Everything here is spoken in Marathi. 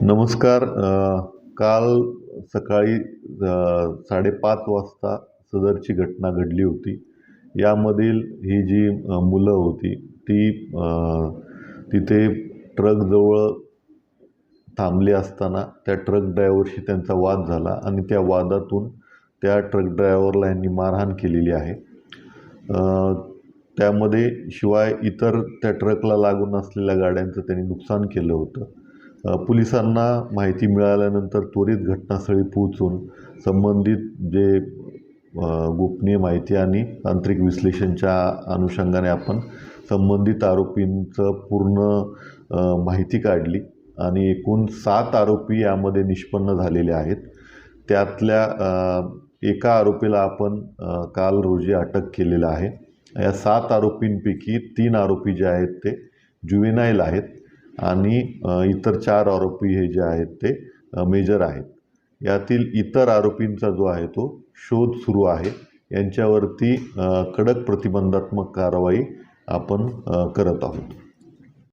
नमस्कार. काल सकाळी 5:30 वाजता सदरची घटना घडली होती. यामधील ही जी मुलं होती ती तिथे ट्रकजवळ थांबली असताना त्या ट्रक ड्रायव्हरशी त्यांचा वाद झाला आणि त्या वादातून त्या ट्रक ड्रायव्हरला यांनी मारहाण केलेली आहे. त्यामध्ये शिवाय इतर त्या ट्रकला लागून असलेल्या गाड्यांचं त्यांनी नुकसान केलं होतं. पोलिसांना माहिती मिळाल्यानंतर त्वरित घटनास्थळी पोहोचून संबंधित जे गोपनीय माहिती आणि तांत्रिक विश्लेषणच्या अनुषंगाने आपण संबंधित आरोपींचं पूर्ण माहिती काढली आणि एकूण 7 आरोपी यामध्ये निष्पन्न झालेले आहेत. त्यातल्या एका आरोपीला आपण काल रोजी अटक केलेलं आहे. या 7 आरोपींपैकी 3 आरोपी जे आहेत ते जुवेनाईल आहेत आणि इतर 4 आरोपी हे जे आहेत ते मेजर आहेत. यातील इतर आरोपींचा जो आहे तो शोध सुरू आहे. यांच्यावरती कडक प्रतिबंधात्मक कारवाई आपण करत आहोत.